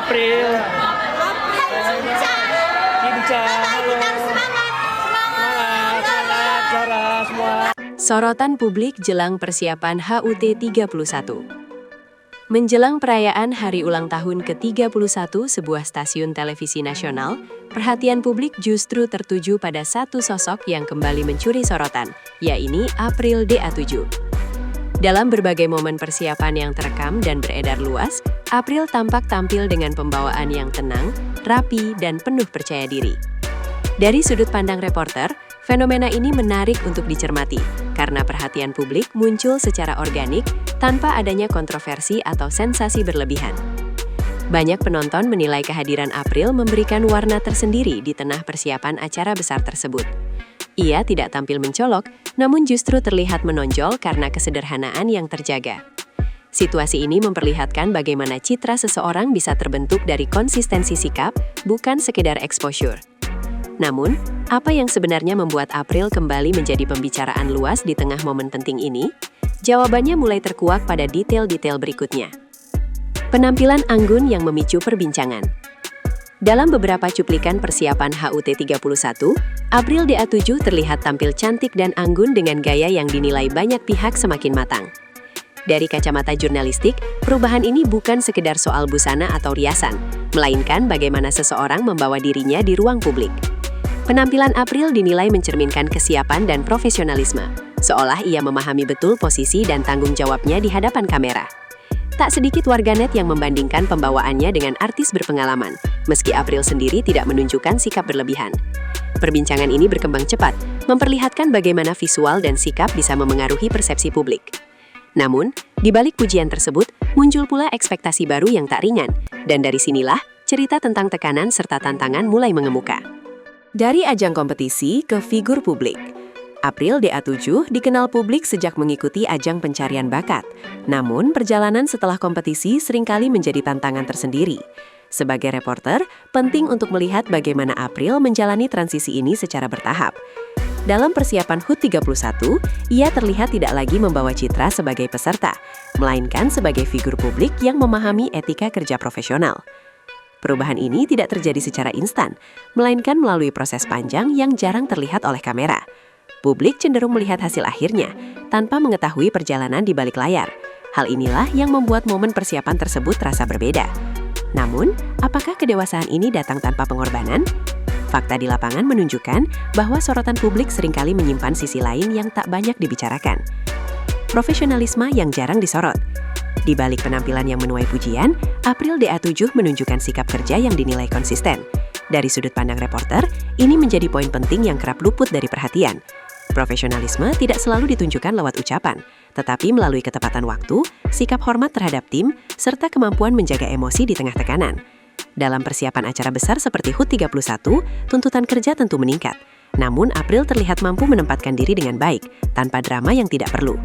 April. Kinca, halo. Semangat, juara semua. Sorotan publik jelang persiapan HUT 31. Menjelang perayaan hari ulang tahun ke-31 sebuah stasiun televisi nasional, perhatian publik justru tertuju pada satu sosok yang kembali mencuri sorotan, yaitu April DA7. Dalam berbagai momen persiapan yang terekam dan beredar luas, April tampak tampil dengan pembawaan yang tenang, rapi, dan penuh percaya diri. Dari sudut pandang reporter, fenomena ini menarik untuk dicermati, karena perhatian publik muncul secara organik tanpa adanya kontroversi atau sensasi berlebihan. Banyak penonton menilai kehadiran April memberikan warna tersendiri di tengah persiapan acara besar tersebut. Ia tidak tampil mencolok, namun justru terlihat menonjol karena kesederhanaan yang terjaga. Situasi ini memperlihatkan bagaimana citra seseorang bisa terbentuk dari konsistensi sikap, bukan sekedar exposure. Namun, apa yang sebenarnya membuat April kembali menjadi pembicaraan luas di tengah momen penting ini? Jawabannya mulai terkuak pada detail-detail berikutnya. Penampilan anggun yang memicu perbincangan. Dalam beberapa cuplikan persiapan HUT 31, April DA7 terlihat tampil cantik dan anggun dengan gaya yang dinilai banyak pihak semakin matang. Dari kacamata jurnalistik, perubahan ini bukan sekedar soal busana atau riasan, melainkan bagaimana seseorang membawa dirinya di ruang publik. Penampilan April dinilai mencerminkan kesiapan dan profesionalisme, seolah ia memahami betul posisi dan tanggung jawabnya di hadapan kamera. Tak sedikit warganet yang membandingkan pembawaannya dengan artis berpengalaman, meski April sendiri tidak menunjukkan sikap berlebihan. Perbincangan ini berkembang cepat, memperlihatkan bagaimana visual dan sikap bisa memengaruhi persepsi publik. Namun, di balik pujian tersebut, muncul pula ekspektasi baru yang tak ringan, dan dari sinilah cerita tentang tekanan serta tantangan mulai mengemuka. Dari ajang kompetisi ke figur publik, April DA7 dikenal publik sejak mengikuti ajang pencarian bakat. Namun, perjalanan setelah kompetisi seringkali menjadi tantangan tersendiri. Sebagai reporter, penting untuk melihat bagaimana April menjalani transisi ini secara bertahap. Dalam persiapan HUT 31, ia terlihat tidak lagi membawa citra sebagai peserta, melainkan sebagai figur publik yang memahami etika kerja profesional. Perubahan ini tidak terjadi secara instan, melainkan melalui proses panjang yang jarang terlihat oleh kamera. Publik cenderung melihat hasil akhirnya, tanpa mengetahui perjalanan di balik layar. Hal inilah yang membuat momen persiapan tersebut terasa berbeda. Namun, apakah kedewasaan ini datang tanpa pengorbanan? Fakta di lapangan menunjukkan bahwa sorotan publik seringkali menyimpan sisi lain yang tak banyak dibicarakan. Profesionalisme yang jarang disorot. Di balik penampilan yang menuai pujian, April DA7 menunjukkan sikap kerja yang dinilai konsisten. Dari sudut pandang reporter, ini menjadi poin penting yang kerap luput dari perhatian. Profesionalisme tidak selalu ditunjukkan lewat ucapan, tetapi melalui ketepatan waktu, sikap hormat terhadap tim, serta kemampuan menjaga emosi di tengah tekanan. Dalam persiapan acara besar seperti HUT 31, tuntutan kerja tentu meningkat. Namun, April terlihat mampu menempatkan diri dengan baik, tanpa drama yang tidak perlu.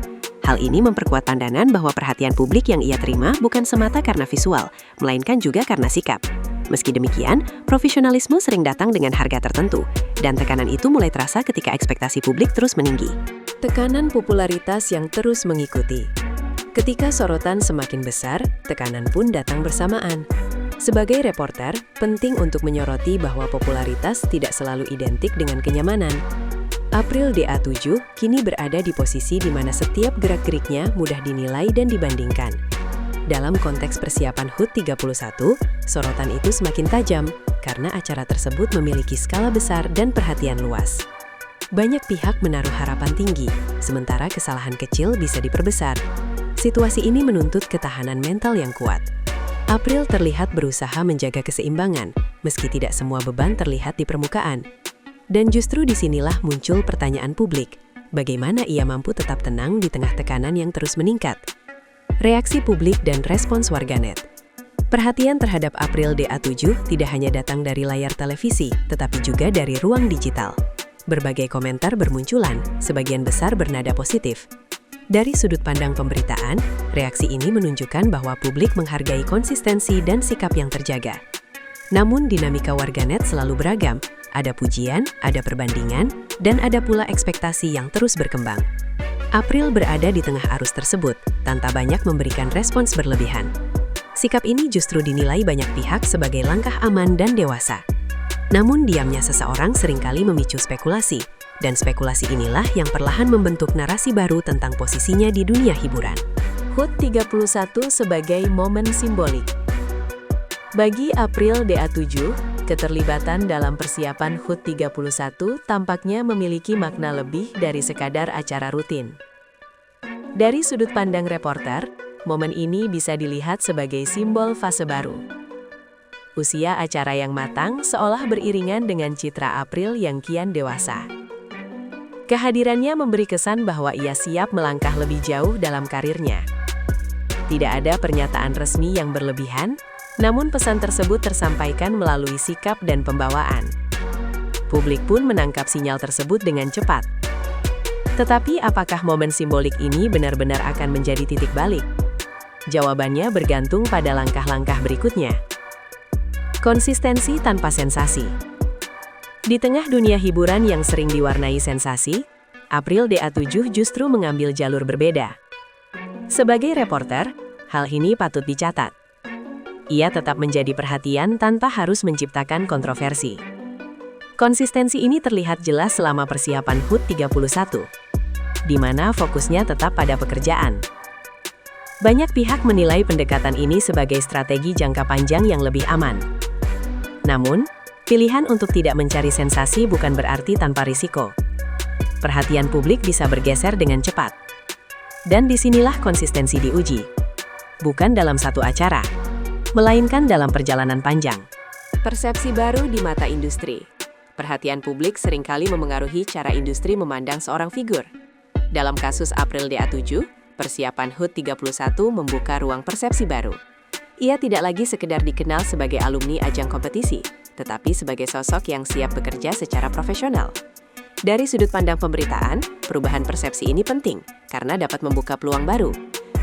Hal ini memperkuat pandangan bahwa perhatian publik yang ia terima bukan semata karena visual, melainkan juga karena sikap. Meski demikian, profesionalisme sering datang dengan harga tertentu, dan tekanan itu mulai terasa ketika ekspektasi publik terus meninggi. Tekanan popularitas yang terus mengikuti. Ketika sorotan semakin besar, tekanan pun datang bersamaan. Sebagai reporter, penting untuk menyoroti bahwa popularitas tidak selalu identik dengan kenyamanan. April DA7 kini berada di posisi di mana setiap gerak-geriknya mudah dinilai dan dibandingkan. Dalam konteks persiapan HUT 31, sorotan itu semakin tajam karena acara tersebut memiliki skala besar dan perhatian luas. Banyak pihak menaruh harapan tinggi, sementara kesalahan kecil bisa diperbesar. Situasi ini menuntut ketahanan mental yang kuat. April terlihat berusaha menjaga keseimbangan, meski tidak semua beban terlihat di permukaan. Dan justru disinilah muncul pertanyaan publik, bagaimana ia mampu tetap tenang di tengah tekanan yang terus meningkat? Reaksi publik dan respons warganet. Perhatian terhadap April DA7 tidak hanya datang dari layar televisi, tetapi juga dari ruang digital. Berbagai komentar bermunculan, sebagian besar bernada positif. Dari sudut pandang pemberitaan, reaksi ini menunjukkan bahwa publik menghargai konsistensi dan sikap yang terjaga. Namun dinamika warganet selalu beragam, ada pujian, ada perbandingan, dan ada pula ekspektasi yang terus berkembang. April berada di tengah arus tersebut, tanpa banyak memberikan respons berlebihan. Sikap ini justru dinilai banyak pihak sebagai langkah aman dan dewasa. Namun diamnya seseorang seringkali memicu spekulasi, dan spekulasi inilah yang perlahan membentuk narasi baru tentang posisinya di dunia hiburan. HUT 31 sebagai momen simbolik. Bagi April DA7, keterlibatan dalam persiapan HUT 31 tampaknya memiliki makna lebih dari sekadar acara rutin. Dari sudut pandang reporter, momen ini bisa dilihat sebagai simbol fase baru. Usia acara yang matang seolah beriringan dengan citra April yang kian dewasa. Kehadirannya memberi kesan bahwa ia siap melangkah lebih jauh dalam karirnya. Tidak ada pernyataan resmi yang berlebihan, namun pesan tersebut tersampaikan melalui sikap dan pembawaan. Publik pun menangkap sinyal tersebut dengan cepat. Tetapi apakah momen simbolik ini benar-benar akan menjadi titik balik? Jawabannya bergantung pada langkah-langkah berikutnya. Konsistensi tanpa sensasi. Di tengah dunia hiburan yang sering diwarnai sensasi, April DA7 justru mengambil jalur berbeda. Sebagai reporter, hal ini patut dicatat. Ia tetap menjadi perhatian tanpa harus menciptakan kontroversi. Konsistensi ini terlihat jelas selama persiapan HUT 31, di mana fokusnya tetap pada pekerjaan. Banyak pihak menilai pendekatan ini sebagai strategi jangka panjang yang lebih aman. Namun, pilihan untuk tidak mencari sensasi bukan berarti tanpa risiko. Perhatian publik bisa bergeser dengan cepat. Dan disinilah konsistensi diuji. Bukan dalam satu acara, melainkan dalam perjalanan panjang. Persepsi baru di mata industri. Perhatian publik seringkali memengaruhi cara industri memandang seorang figur. Dalam kasus April DA7, persiapan HUT 31 membuka ruang persepsi baru. Ia tidak lagi sekedar dikenal sebagai alumni ajang kompetisi, tetapi sebagai sosok yang siap bekerja secara profesional. Dari sudut pandang pemberitaan, perubahan persepsi ini penting karena dapat membuka peluang baru.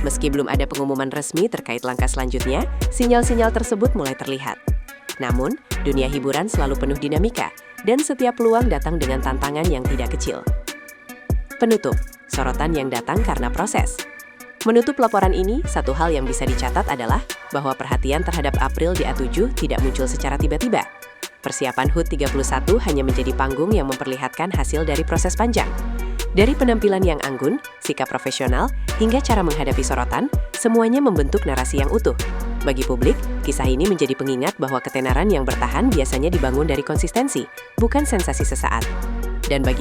Meski belum ada pengumuman resmi terkait langkah selanjutnya, sinyal-sinyal tersebut mulai terlihat. Namun, dunia hiburan selalu penuh dinamika, dan setiap peluang datang dengan tantangan yang tidak kecil. Penutup, sorotan yang datang karena proses. Menutup laporan ini, satu hal yang bisa dicatat adalah bahwa perhatian terhadap April DA7 tidak muncul secara tiba-tiba. Persiapan HUT 31 hanya menjadi panggung yang memperlihatkan hasil dari proses panjang. Dari penampilan yang anggun, sikap profesional, hingga cara menghadapi sorotan, semuanya membentuk narasi yang utuh. Bagi publik, kisah ini menjadi pengingat bahwa ketenaran yang bertahan biasanya dibangun dari konsistensi, bukan sensasi sesaat. Dan bagi